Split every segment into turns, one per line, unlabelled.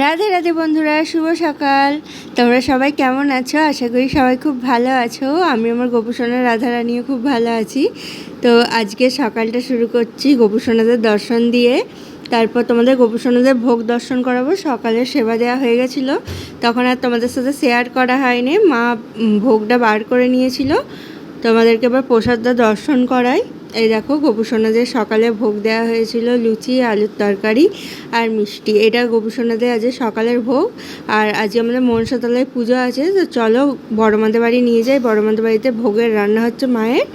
রাধে রাধে বন্ধুরা, শুভ সকাল। তোমরা সবাই কেমন আছো? আশা করি সবাই খুব ভালো আছো। আমি আমার গোপুসোনা রাধারানীও খুব ভালো আছি। তো আজকে সকালটা শুরু করছি গোপুসোনাদের দর্শন দিয়ে। তারপর তোমাদের গোপুসোনাদের ভোগ দর্শন করাবো। সকালে সেবা দেওয়া হয়ে গেছিলো, তখন আর তোমাদের সাথে শেয়ার করা হয়নি। মা ভোগটা বার করে নিয়েছিল, তোমাদেরকে এবার প্রসাদটা দর্শন করাই। এই দেখো গোপুসোনাদের সকালে ভোগ দেওয়া হয়েছিল লুচি, আলুর তরকারি আর মিষ্টি। এটা গোপুসোনাদের আজকে সকালের ভোগ। আর আজকে আমাদের মনসাতলায় পুজো আছে, তো চলো বড়মাদের বাড়ি নিয়ে যাই। বড়মাদের বাড়িতে ভোগের রান্না হচ্ছে মায়ের,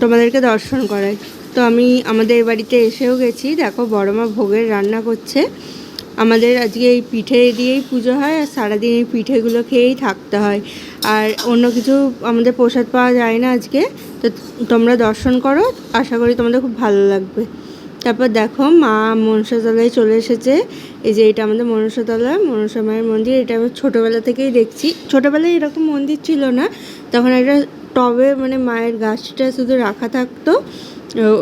তোমাদেরকে দর্শন করাই। তো আমি আমাদের বাড়িতে এসেও গেছি, দেখো বড়মা ভোগের রান্না করছে। আমাদের আজকে এই পিঠে দিয়েই পুজো হয়, আর সারাদিন এই পিঠেগুলো খেয়েই থাকতে হয়, আর অন্য কিছু আমাদের প্রসাদ পাওয়া যায় না আজকে। তো তোমরা দর্শন করো, আশা করি তোমাদের খুব ভালো লাগবে। তারপর দেখো মা মনসাতলায় চলে এসেছে। এই যে এটা আমাদের মনসাতলা, মনসা মায়ের মন্দির। এটা আমি ছোটোবেলা থেকেই দেখছি। ছোটোবেলায় এরকম মন্দির ছিল না, তখন একটা টবে মানে মায়ের গাছটা শুধু রাখা থাকতো,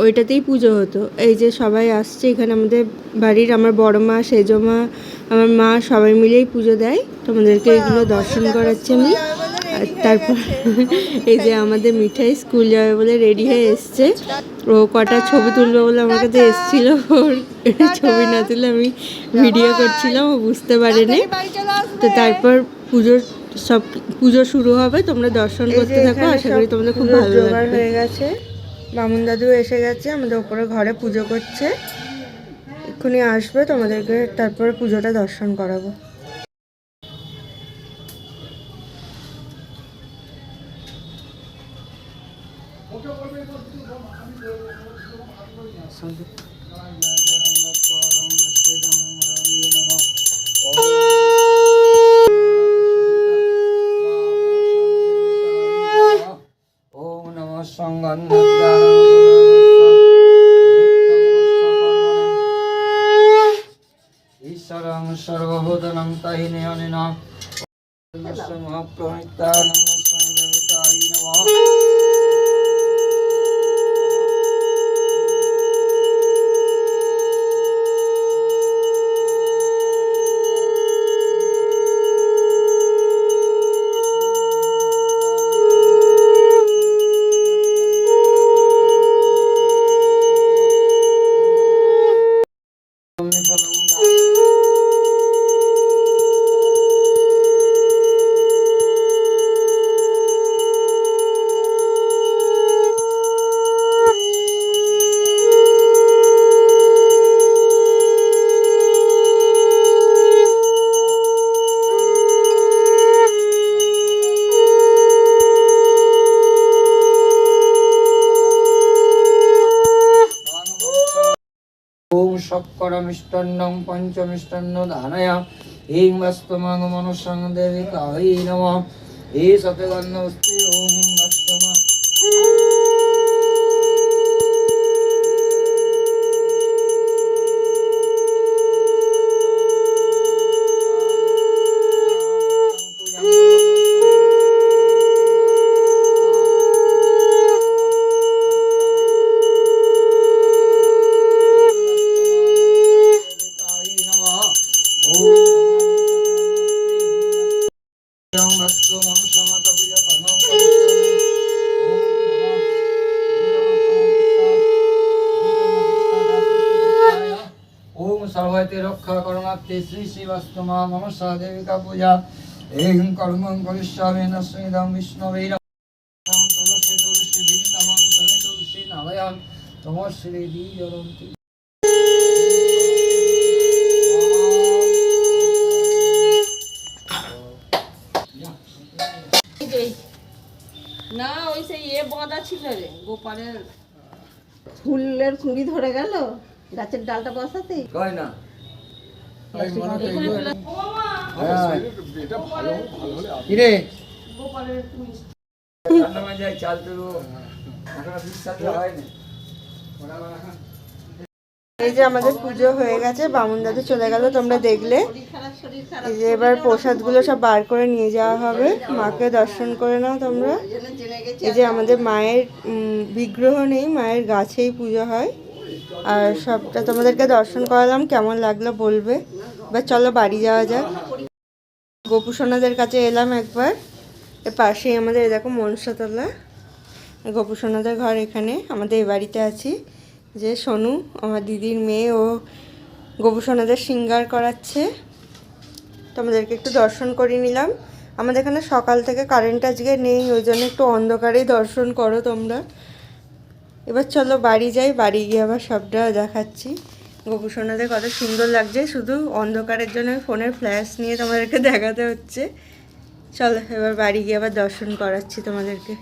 ওইটাতেই পুজো হতো। এই যে সবাই আসছে এখানে আমাদের বাড়ির, আমার বড় মা, সেজো মা, আমার মা সবাই মিলেই পুজো দেয়। তোমাদেরকে এগুলো দর্শন করাচ্ছি আমি। আর তারপর এই যে আমাদের মিঠাই স্কুল যাবে বলে রেডি হয়ে এসছে। ও কটা ছবি তুলবে বলে আমার কাছে এসেছিলো, ওর ছবি না তুলে আমি ভিডিও করছিলাম, ও বুঝতে পারেনি। তো তারপর পুজো শুরু হবে, তোমরা দর্শন করতে থাকো। আশা করি তোমাদের খুব ভালো লাগবে। হয়ে গেছে, বামুন দাদু এসে গেছে, আমাদের ওপরে ঘরে পুজো করছে, এক্ষুনি আসবে। তোমাদেরকে তারপরে পুজোটা দর্শন করাবো।
ঈশ্বরং সর্বভূতানাং তাহিনে অনেন মহাপ্রণিতানং সংদেবতায় নমঃ। শক্করমিষ্টান্নং পঞ্চমিষ্টান্ন দানয়া হিং বস্তমাং মনুষ্যং দেবিকায় নমঃ। হে সতগন্ধস্তি ওম হিং বস্তমা সর্বতে রক্ষা করণার্থে শ্রী শ্রীবাস্তমা মনসা দেবিকা পূজা এং কর্মং করিষ্যামি নস্মিদং বিষ্ণবে নমঃ। তুলসী তুলসী বৃন্দাবন তুমি তুলসী নারায়ণ তোমার শ্রী দিয়ন্তি।
না ওই সেই বাঁধা ছিল রে গোপালের ফুলের কুঁড়ি ধরে গেল গাছের ডালটা বসাতে
কয় না কিরে চাল তুলো হয়নি।
এই যে আমাদের পুজো হয়ে গেছে, বামুন দাদু চলে গেল, তোমরা দেখলে। এই যে এবার প্রসাদগুলো সব বার করে নিয়ে যাওয়া হবে, মাকে দর্শন করে নাও তোমরা। এই যে আমাদের মায়ের বিগ্রহ নেই, মায়ের গাছেই পুজো হয়। আর সবটা তোমাদেরকে দর্শন করালাম, কেমন লাগলো বলবে। এবার চলো বাড়ি যাওয়া যাক। গোপুসোনাদের কাছে এলাম একবার, এর পাশেই আমাদের দেখো মনসাতলা, গোপুসোনাদের ঘর এখানে। আমাদের এই বাড়িতে আছি। যে সোনু আমার দিদির মেয়ে, ও গোপুসোনাদের শৃঙ্গার করাচ্ছে। তোমাদেরকে একটু দর্শন করে নিলাম। আমাদের এখানে সকাল থেকে কারেন্ট আজকে নেই, ওই জন্য একটু অন্ধকারেই দর্শন করো তোমরা। এবার চলো বাড়ি যাই, বাড়ি গিয়ে আবার সবটা দেখাচ্ছি। গোপুসোনাদের কত সুন্দর লাগছে, শুধু অন্ধকারের জন্য ফোনের ফ্ল্যাশ নিয়ে তোমাদেরকে দেখাতে হচ্ছে। চলো এবার বাড়ি গিয়ে আবার দর্শন করাচ্ছি তোমাদেরকে।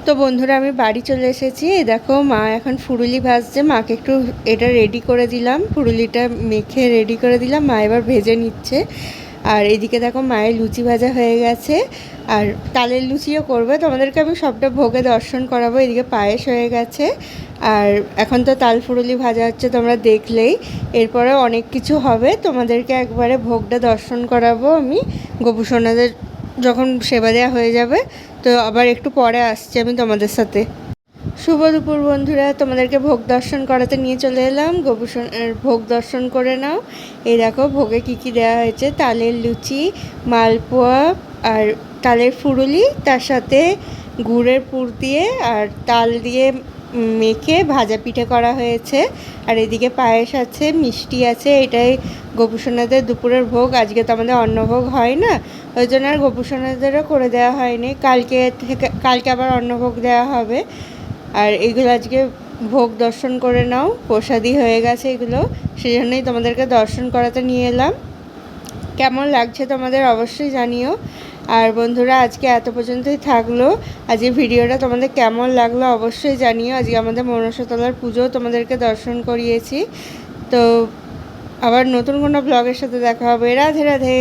তো বন্ধুরা আমি বাড়ি চলে এসেছি। এই দেখো মা এখন ফুরুলি ভাজছে, মাকে একটু এটা রেডি করে দিলাম, ফুরুলিটা মেখে রেডি করে দিলাম, মা এবার ভেজে নিচ্ছে। আর এদিকে দেখো মায়ের লুচি ভাজা হয়ে গেছে, আর তালের লুচিও করবে। তোমাদেরকে আমি সবটা ভোগে দর্শন করাবো। এদিকে পায়েস হয়ে গেছে, আর এখন তো তাল ফুরুলি ভাজা হচ্ছে তোমরা দেখলেই। এরপরে অনেক কিছু হবে, তোমাদেরকে একবারে ভোগটা দর্শন করাবো আমি। গোপুসোনাদের যখন সেবা দেওয়া হয়ে যাবে, তো আবার একটু পরে আসছি আমি তোমাদের সাথে। শুভ দুপুর বন্ধুরা, তোমাদেরকে ভোগ দর্শন করাতে নিয়ে চলে এলাম। গোপুসোনার ভোগ দর্শন করে নাও। এই দেখো ভোগে কি কি দেওয়া হয়েছে, তালের লুচি, মালপোয়া আর তালের ফুরুলি, তার সাথে গুড়ের পুর দিয়ে আর তাল দিয়ে মেখে ভাজা পিঠে করা হয়েছে। আর এদিকে পায়েস আছে, মিষ্টি আছে। এটাই গোপুসোনাদের দুপুরের ভোগ। আজকে তো আমাদের অন্নভোগ হয় না, ওই জন্য আর গোপুসোনাদেরও করে দেওয়া হয়নি। কালকে আবার অন্নভোগ দেওয়া হবে। আর এগুলো আজকে ভোগ দর্শন করে নাও, প্রসাদী হয়ে গেছে এগুলো, সেই জন্যই তোমাদেরকে দর্শন করাতে নিয়ে এলাম। কেমন লাগছে তোমাদের অবশ্যই জানিও। আর বন্ধুরা আজকে এত পর্যন্তই থাকলো। আজকে ভিডিওটা তোমাদের কেমন লাগলো অবশ্যই জানিও। আজকে আমাদের মনসাতলার পুজো তোমাদেরকে দর্শন করিয়েছি। তো আবার নতুন কোনো ব্লগের সাথে দেখা হবে। রাধে রাধে।